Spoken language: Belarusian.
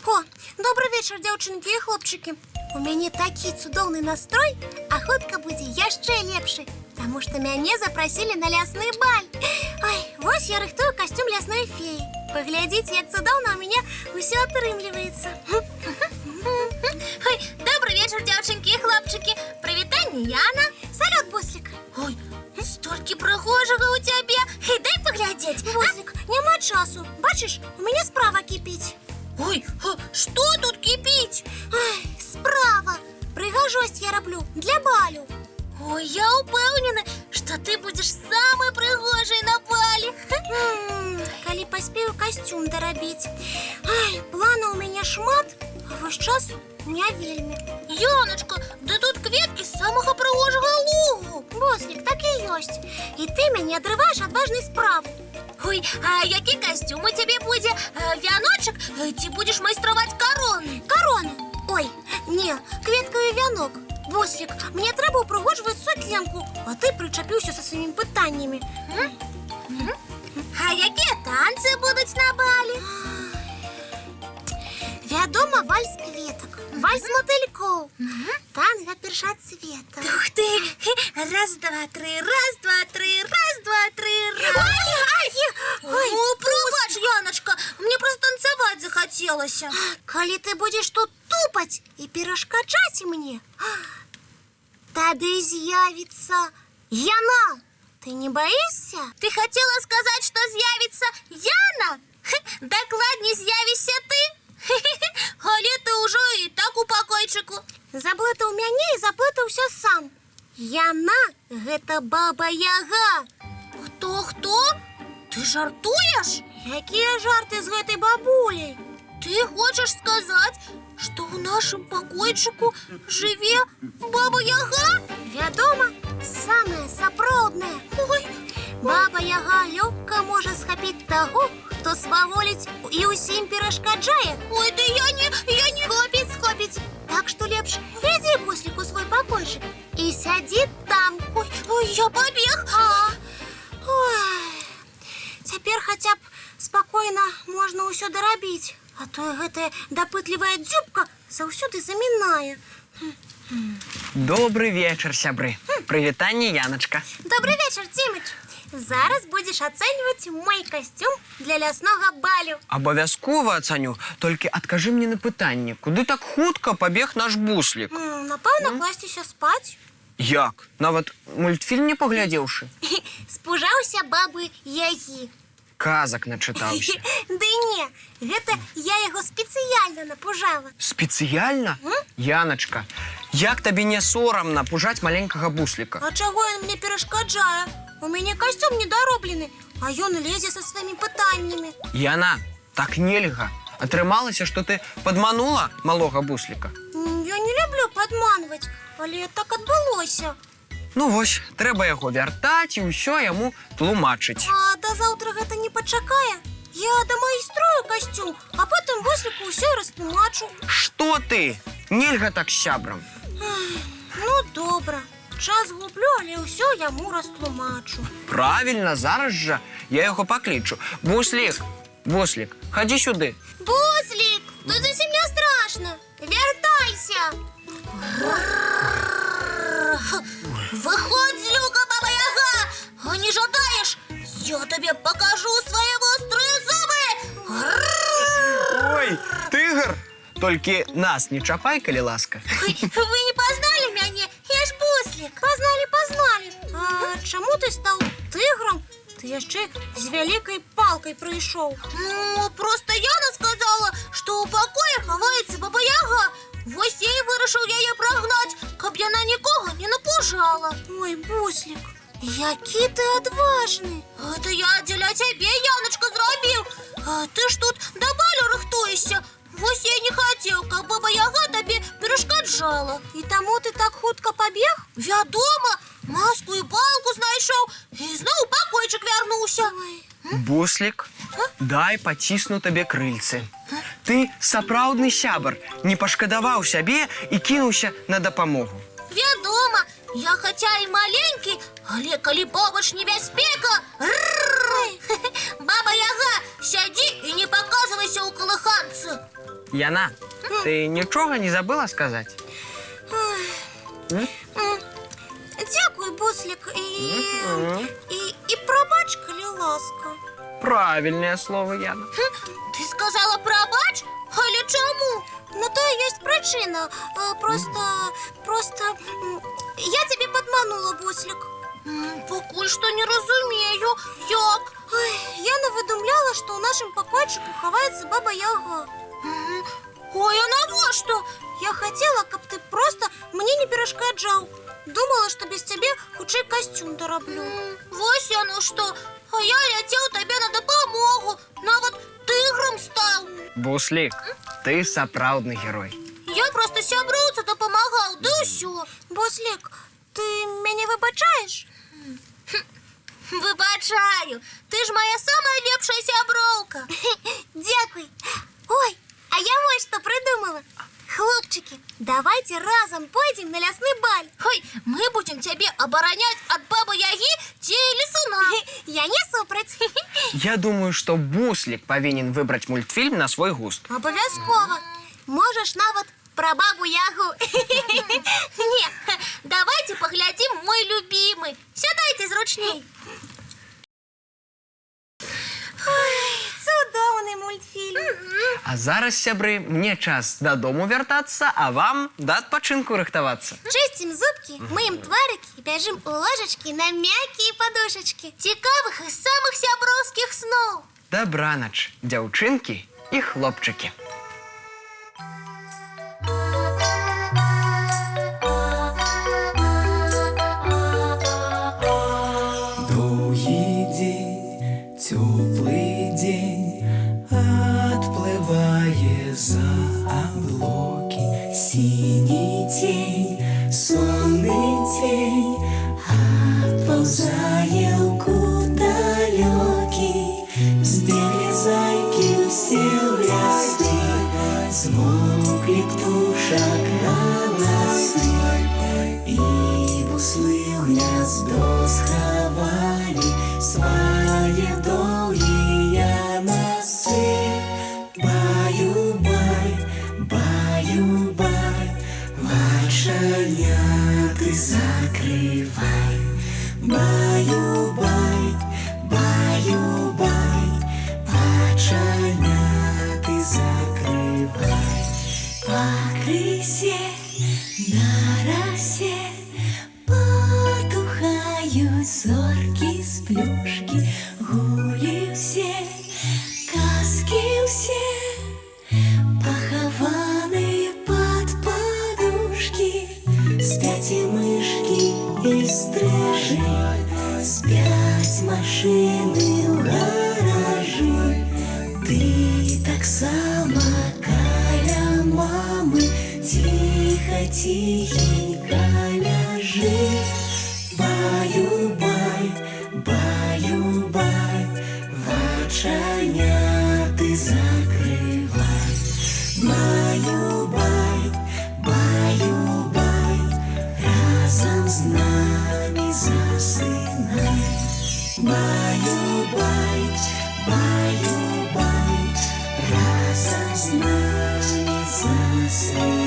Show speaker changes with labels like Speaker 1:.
Speaker 1: О, добрый вечер, девчонки и хлопчики. У мяне такі цудоўны настрой, а хутка будзе яшчэ лепшы, таму што мяне запрасілі на лясны баль. Ой, вось я рыхтую костюм лясной феі. Паглядзіце, як цудоўна у мяне ўсё атрымліваецца.
Speaker 2: Ой, добрый вечер, девчонки и хлопчики. Привитание, Яна.
Speaker 1: Салют, Буслик.
Speaker 2: Ой, столько прихожего у тебя. Дай поглядеть.
Speaker 1: Буслик, няма часу. Бачиш, у мяне справа кипіць.
Speaker 2: Ой, что тут кипить?
Speaker 1: Ой, справа. Прыгажосць я раблю для балю.
Speaker 2: Ой, я упэўнена, что ты будешь самой прыгожей на бале.
Speaker 1: Калі паспею костюм дарабіць. Ай, плана у мяне шмат, а вось часу не вельмі.
Speaker 2: Яночка, да тут кветки з самого прыгожага лугу.
Speaker 1: Буслик, так і ёсць. І ты мяне адрываеш ад важнай справы.
Speaker 2: Ой, а які костюм у тебе будзе? Вяночек? Ці будешь майстраваць короны?
Speaker 1: Короны? Ой, не, кветкавы вянок. Буслик, мне трэба ўпрыгожваць сукенку, а ты прычапіўся са сваімі пытаннямі.
Speaker 2: А якія танцы будуць на бале?
Speaker 1: Вядома, вальс кветак, вальс мотылькоў, танга першацвета.
Speaker 2: Ух ты! Раз, два, три, раз, два, три, раз, два, три, раз.
Speaker 1: Ой,
Speaker 2: Ну, пробач, Яночка, мне просто танцевать захотелось.
Speaker 1: калі ты будзеш тут тупаць і перашкаджаць мне, тады з'явіцца Яна. Ты не боишься?
Speaker 2: Ты хотела сказать, что з'явится Яна? Докладней з'явишься ты? Але ты уже и так у пакойчыку.
Speaker 1: Заблытаў мяне і заблытаўся сам. Яна – гэта баба-яга.
Speaker 2: Хто? Ты жартуешь?
Speaker 1: Якія жарты з гэтай бабуляй?
Speaker 2: Ты хочешь сказать, что в нашем покойчику живе баба-яга?
Speaker 1: Вядома, самая сапраўдная.
Speaker 2: Ой,
Speaker 1: Баба-яга лёгка можа схапіць таго, хто сваволіць і ўсім перашкаджае.
Speaker 2: ой, да я не...
Speaker 1: Схопіць. Так што лепш ідзі, Буслик, у свой пакойчык і сядзі там.
Speaker 2: Ой, я побег.
Speaker 1: Ой, цяпер хаця б спакойна можна ўсё дарабіць, а то гэтая дапытлівая дзюбка заўсёды замінае.
Speaker 3: Добрый вечер, сябры. Привитание, Яночка.
Speaker 1: Добрый вечер, Тимыч. Зараз будзеш ацэньваць мой костюм для ляснога балю.
Speaker 3: Абавязкова ацаню, толькі адкажы мне на пытанне, куды так хутка пабег наш Буслик?
Speaker 1: Напэўна, класціся спаць.
Speaker 3: Як? Нават мультфільм не паглядзеўшы?
Speaker 1: Спужаўся бабы-ягі.
Speaker 3: Казак начытаўся.
Speaker 1: Ды не, гэта я яго спецыяльна напужала.
Speaker 3: Спецыяльна? Яночка, як табе не сорамна пужаць маленькага Бусліка?
Speaker 1: А чаго ён мне перашкаджае? У мяне костюм недароблены, а ён лезе са сваімі пытаннямі.
Speaker 3: Яна, так нельга. Атрымалася, што ты падманула малога Бусліка?
Speaker 1: Я не люблю падманваць, але так адбылося.
Speaker 3: Ну вось, трэба яго вяртаць і ўсё яму тлумачыць.
Speaker 1: А да заўтра гэта не пачакае? Я дамайструю костюм, а потым Бусліку ўсё растлумачу.
Speaker 3: Што ты? Нельга так з сябрам.
Speaker 1: Ну, добра. Час гублю, але ўсё яму растлумачу.
Speaker 3: Правильно, зараз жа я яго паклічу. Буслік, хадзі сюды.
Speaker 1: Буслик, тут зусім не страшно. Вяртайся.
Speaker 2: Выходь, злюка баба-яга! А не жадаешь? Я тебе покажу свои острые зубы!
Speaker 3: Ой, тыгр! Толькі нас не чапай, калі ласка.
Speaker 2: Вы не познали мяне? Я ж Буслик.
Speaker 1: Познали. А чаму ты стал тигром? Ты яшчэ з вялікай палкай прыйшоў.
Speaker 2: Ну, просто Яна сказала, что у покоя ховаецца баба-яга. Вось я і вырашыў яе прагнаць, каб яна нікога не напужала.
Speaker 1: Ой, Буслик, які ты адважны.
Speaker 2: Это я дзеля цябе, Яночка, зрабіў. А ты ж тут да балю рыхтуешся. Вось я не хацеў, каб баба-яга табе перашкаджала.
Speaker 1: І таму ты так хутка пабег?
Speaker 2: Вядома, маску і палку знайшоў і зноў у пакойчык зламався.
Speaker 3: Буслік, дай пацісну табе крыльцы. Ты сапраўдны сябар, не пашкадаваў сябе і кінуўся на дапамогу.
Speaker 2: Вядома, я хаця і маленькі, але калі побач небяспека... Баба Яга, сядзі і не паказвайся ў калыханцы.
Speaker 3: Яна, ты нічога не забыла сказаць?
Speaker 1: Дякую, Буслік, і пробач, калі ласка.
Speaker 3: Правільнае слово, Яна.
Speaker 2: Ти сказала пробач? Але чому?
Speaker 1: На то і ёсць прычына. Просто я тебе подманула, Буслік.
Speaker 2: Пакуль што не разумею, як?
Speaker 1: Ой, я навыдумляла, што ў нашым пакойчыку хаваецца баба Яга.
Speaker 2: Ой, а навошта?
Speaker 1: Я хацела, каб ты просто мне не перашкаджаў. Думала, што без цябе хутчэй касцюм дараблю.
Speaker 2: Вось яно што. А я ляцеў табе на дапамогу. Нават тыграм стаў.
Speaker 3: Буслік, ты сапраўдны герой.
Speaker 2: Я проста сяброўцы дапамагаў, ды ўсё.
Speaker 1: Буслік, ты мяне выбачаеш?
Speaker 2: Выбачаю. Ты ж моя самая лепшая сяброўка.
Speaker 1: Дзякуй. Ой, а я вось што прыдумала. Хлопчики, давайте разом пойдем на лясны баль.
Speaker 2: Ой, мы будем тебе оборонять от бабы Яги ці лісуна.
Speaker 1: Я не супраць.
Speaker 3: Я думаю, што Буслік павінен выбраць мультфільм на свой густ.
Speaker 1: Абавязкова. Можаш нават пра бабу Ягу.
Speaker 2: Не, давайте поглядим мой любимый. Сядайте зручней.
Speaker 1: Цудоўны мультфільм.
Speaker 3: А зараз, сябры, мне час дадому вяртацца, а вам да адпачынку рыхтавацца.
Speaker 1: Чысцім зубкі, мыем тварыкі і бяжым у ложачкі на мяккія падушачкі.
Speaker 2: Цікавых і самых сяброўскіх сноў.
Speaker 3: Дабранач, дзяўчынкі і хлопчыкі.
Speaker 4: Доўгі дзень, цёплы дзень, адплывае за аблокі. Сіні цень, сонны цень, адпаўзае ў кут далёкі. Збеглі зайкі ўсе ў лясы, змоўклі птушак галасы, і буслы ў гняздо схавалі свае доўгія носы. Баю-бай, баю-бай, вачаняты закрывай. Баю-бай, баю-бай, вачаняты закрывай. Пакрысе на расе потухаюць зоркі з плюшкі. Гулі ўсе, казкі ўсе, пахаваныя пад падушкі. Спяць і мышкі і стрыжы, спяць машыны ў гаражы. Ты таксама каля мамы ціха-ціхенька ляжы. Баю-бай, баю-бай, вачаняты закрывай. Баю-бай, баю-бай, разом з намі засынай. Баю-бай, баю-бай, разом з намі засынай.